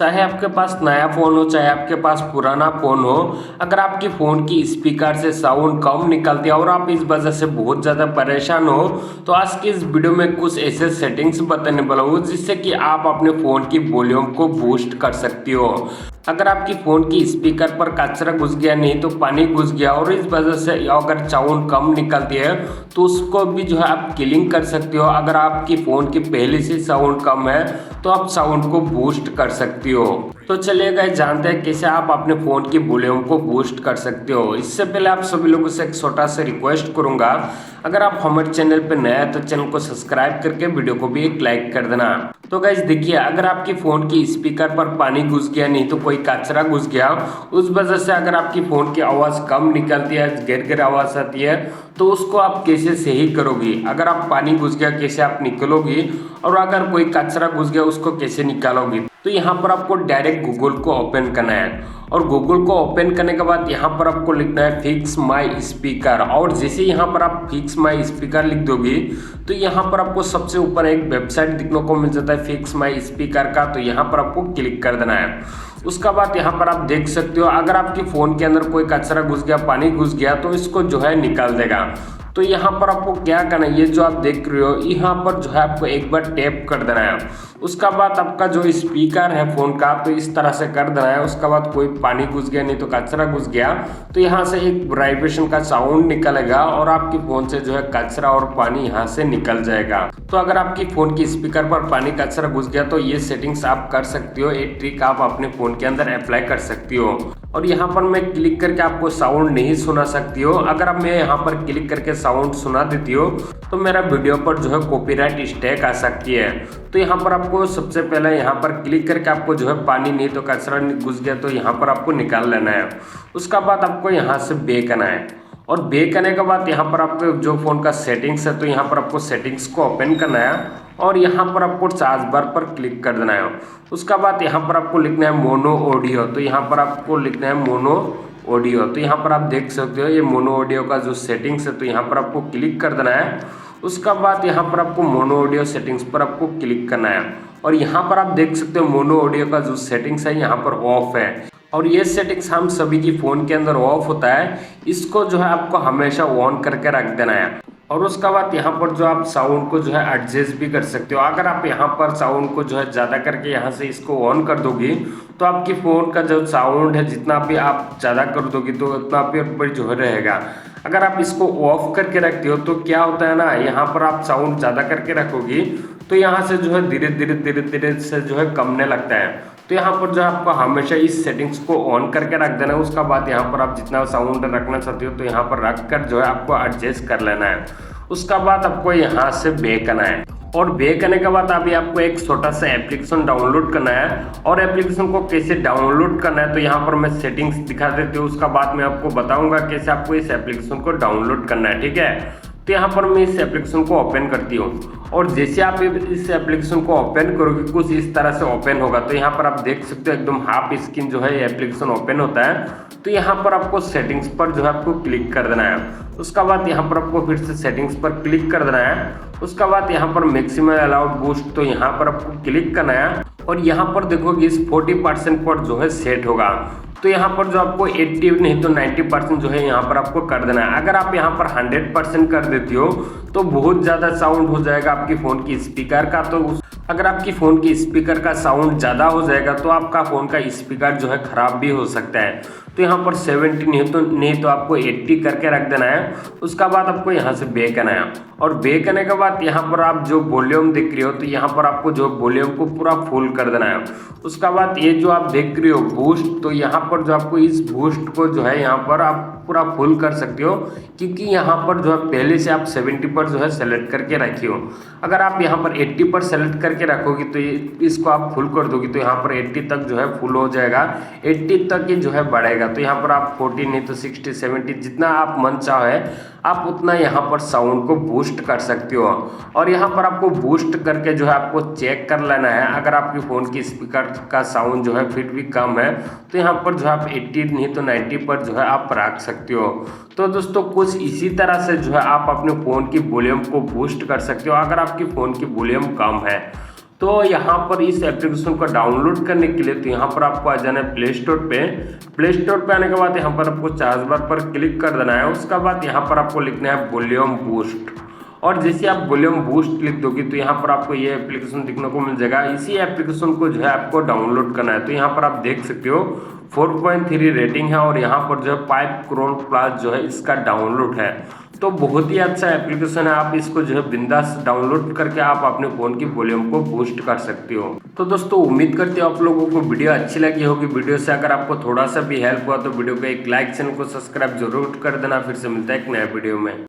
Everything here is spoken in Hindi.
चाहे आपके पास नया फ़ोन हो चाहे आपके पास पुराना फ़ोन हो, अगर आपकी फ़ोन की स्पीकर से साउंड कम निकलती है और आप इस वजह से बहुत ज़्यादा परेशान हो, तो आज की इस वीडियो में कुछ ऐसे सेटिंग्स बताने वाला हूँ जिससे कि आप अपने फ़ोन की वॉल्यूम को बूस्ट कर सकती हो। अगर आपकी फ़ोन की स्पीकर पर कचरा घुस गया, नहीं तो पानी घुस गया और इस वजह से अगर साउंड कम निकलती है तो उसको भी जो है आप क्लीन कर सकते हो। अगर आपकी फ़ोन की पहले से साउंड कम है तो आप साउंड को बूस्ट कर सकती हो। तो चलिए गाइस जानते हैं कैसे आप अपने फ़ोन की वॉल्यूम को बूस्ट कर सकते हो। इससे पहले आप सभी लोगों से एक छोटा सा रिक्वेस्ट करूंगा, अगर आप हमारे चैनल पर नए हैं तो चैनल को सब्सक्राइब करके वीडियो को भी एक लाइक कर देना। तो गाइस देखिए, अगर आपकी फ़ोन की स्पीकर पर पानी घुस गया, नहीं तो कोई कचरा घुस गया, उस वजह से अगर आपकी फ़ोन की आवाज़ कम निकलती है, गिर गिर आवाज़ आती है, तो उसको आप कैसे सही करोगी। अगर आप पानी घुस गया कैसे आप निकलोगी, और अगर कोई कचरा घुस गया उसको कैसे निकालोगी। तो यहाँ पर आपको डायरेक्ट गूगल को ओपन करना है और गूगल को ओपन करने के बाद यहाँ पर आपको लिखना है फिक्स माई स्पीकर। और जैसे यहाँ पर आप फिक्स माई स्पीकर लिख दोगे तो यहाँ पर आपको सबसे ऊपर एक वेबसाइट दिखने को मिल जाता है फिक्स माई स्पीकर का, तो यहाँ पर आपको क्लिक कर देना है। उसका बाद यहाँ पर आप देख सकते हो, अगर आपकी फ़ोन के अंदर कोई कचरा घुस गया, पानी घुस गया, तो इसको जो है निकाल देगा। तो यहाँ पर आपको क्या करना है, ये जो आप देख रहे हो यहाँ पर जो है आपको एक बार टैप कर देना है। उसका बाद आपका जो स्पीकर है फ़ोन का तो इस तरह से कर देना है। उसका बाद कोई पानी घुस गया, नहीं तो कचरा घुस गया, तो यहाँ से एक वाइब्रेशन का साउंड निकलेगा और आपकी फ़ोन से जो है कचरा और पानी यहाँ से निकल जाएगा। तो अगर आपकी फ़ोन की स्पीकर पर पानी कचरा घुस गया तो ये सेटिंग्स आप कर सकती हो, ये ट्रिक आप अपने फ़ोन के अंदर अप्लाई कर सकती हो। और यहाँ पर मैं क्लिक करके आपको साउंड नहीं सुना सकती हो। अगर अब मैं यहाँ पर क्लिक करके साउंड सुना देती हो तो मेरा वीडियो पर जो है कॉपीराइट स्ट्राइक आ सकती है। तो यहाँ पर आपको सबसे पहले यहाँ पर क्लिक करके आपको जो है पानी नहीं तो कचरा घुस गया तो यहाँ पर आपको निकाल लेना है। उसका बाद आपको यहाँ से बैक आना है और बैक करने के बाद यहाँ पर आपको जो फ़ोन का सेटिंग्स है तो यहाँ पर आपको सेटिंग्स को ओपन करना है और यहाँ पर आपको चार्ज बार पर क्लिक कर देना है। उसका बाद यहाँ पर आपको लिखना है मोनो ऑडियो, तो यहाँ पर आपको लिखना है मोनो ऑडियो। तो यहाँ पर आप देख सकते हो ये मोनो ऑडियो का जो सेटिंग्स है तो यहाँ पर आपको क्लिक कर देना है। उसका बाद यहाँ पर आपको मोनो ऑडियो सेटिंग्स पर आपको क्लिक करना है और यहाँ पर आप देख सकते हो मोनो ऑडियो का जो सेटिंग्स है यहाँ पर ऑफ है और ये सेटिंग्स हम सभी की फ़ोन के अंदर ऑफ होता है। इसको जो है आपको हमेशा ऑन करके रख देना है। और उसका बाद यहाँ पर जो आप साउंड को जो है एडजस्ट भी कर सकते हो। अगर आप यहाँ पर साउंड को जो है ज़्यादा करके यहाँ से इसको ऑन कर दोगी तो आपकी फ़ोन का जो साउंड है जितना भी आप ज़्यादा कर दोगी तो उतना भी ऊपर जो है रहेगा। अगर आप इसको ऑफ करके रखते हो तो क्या होता है ना, यहाँ पर आप साउंड ज़्यादा करके रखोगी तो यहाँ से जो है धीरे धीरे से जो है कमने लगता है। तो यहाँ पर जो है आपको हमेशा इस सेटिंग्स को ऑन करके रख देना है। उसका बाद यहाँ पर आप जितना साउंड रखना चाहते हो तो यहाँ पर रख कर जो है आपको एडजस्ट कर लेना है। उसका बाद आपको यहाँ से बैक करना है और बैक करने के बाद अभी आपको एक छोटा सा एप्लीकेशन डाउनलोड करना है। और एप्लीकेशन को कैसे डाउनलोड करना है तो यहाँ पर मैं सेटिंग्स दिखा देती हूँ, उसका बाद मैं आपको बताऊंगा कैसे आपको इस एप्लीकेशन को डाउनलोड करना है, ठीक है। तो यहाँ पर मैं इस एप्लीकेशन को ओपन करती हूँ और जैसे आप इस एप्लीकेशन को ओपन करोगे कुछ इस तरह से ओपन होगा। तो यहाँ पर आप देख सकते हो एकदम हाफ स्क्रीन जो है एप्लीकेशन ओपन होता है। तो यहाँ पर आपको सेटिंग्स पर जो है आपको क्लिक कर देना है। उसका बाद यहाँ पर आपको फिर से सेटिंग्स पर क्लिक कर देना है। उसका बाद यहाँ पर मैक्सिमम अलाउड बूस्ट तो यहाँ पर आपको क्लिक करना है और यहाँ पर देखोगे इस 40% पर जो है सेट होगा। तो यहाँ पर जो आपको 80 नहीं तो 90% जो है यहाँ पर आपको कर देना है। अगर आप यहाँ पर 100% कर देती हो तो बहुत ज़्यादा साउंड हो जाएगा आपकी फ़ोन की स्पीकर का। तो अगर आपकी फ़ोन की स्पीकर का साउंड ज़्यादा हो जाएगा तो आपका फ़ोन का स्पीकर जो है ख़राब भी हो सकता है। तो यहाँ पर 70 नहीं तो आपको 80 करके रख देना है। उसका बाद आपको यहाँ से बैक करना है और बैक करने के बाद यहाँ पर आप जो वॉल्यूम देख रहे हो तो यहाँ पर आपको जो वॉल्यूम को पूरा फुल कर देना है। उसका बाद ये जो आप देख रहे हो बूस्ट, तो यहाँ पर जो आपको इस बूस्ट को जो है यहाँ पर आप पूरा फुल कर सकते हो क्योंकि यहाँ पर जो है पहले से आप 70 पर जो है सेलेक्ट करके रखी हो। अगर आप यहाँ पर 80 पर सेलेक्ट करके रखोगी तो इसको आप फुल कर दोगी तो यहाँ पर 80 तक जो है फुल हो जाएगा, 80 तक ही जो है बढ़ेगा। तो यहाँ पर आप 40 नहीं तो 60 70 जितना आप मन चाहे आप उतना यहाँ पर साउंड को बूस्ट कर सकते हो। और यहाँ पर आपको बूस्ट करके जो है आपको चेक कर लेना है। अगर आपकी फ़ोन की स्पीकर का साउंड जो है फिर भी कम है तो यहाँ पर जो है आप 80 नहीं तो 90 पर जो है आप रख सकते हो। तो दोस्तों कुछ इसी तरह से जो है आप अपने फ़ोन की वॉल्यूम को बूस्ट कर सकते हो अगर आपकी फ़ोन की वॉल्यूम कम है। तो यहाँ पर इस एप्लीकेशन को डाउनलोड करने के लिए तो यहाँ पर आपको आ जाना है प्ले स्टोर पे। प्ले स्टोर पे आने के बाद यहाँ पर आपको 4 बार पर क्लिक कर देना है। उसके बाद यहाँ पर आपको लिखना है वॉल्यूम बूस्ट, और जैसे आप वॉल्यूम बूस्ट लिख दोगे तो यहाँ पर आपको ये एप्लीकेशन दिखने को मिल जाएगा। इसी एप्लीकेशन को जो है आपको डाउनलोड करना है। तो यहाँ पर आप देख सकते हो 4.3 रेटिंग है और यहाँ पर जो है 5 करोड़ प्लस जो है इसका डाउनलोड है। तो बहुत ही अच्छा एप्लीकेशन है, आप इसको जो है बिंदास डाउनलोड करके आप अपने फ़ोन की वॉल्यूम को बूस्ट कर सकते हो। तो दोस्तों उम्मीद करते हो आप लोगों को वीडियो अच्छी लगी होगी। वीडियो से अगर आपको थोड़ा सा भी हेल्प हुआ तो वीडियो को एक लाइक, चैनल को सब्सक्राइब जरूर कर देना। फिर से मिलता है एक नया वीडियो में।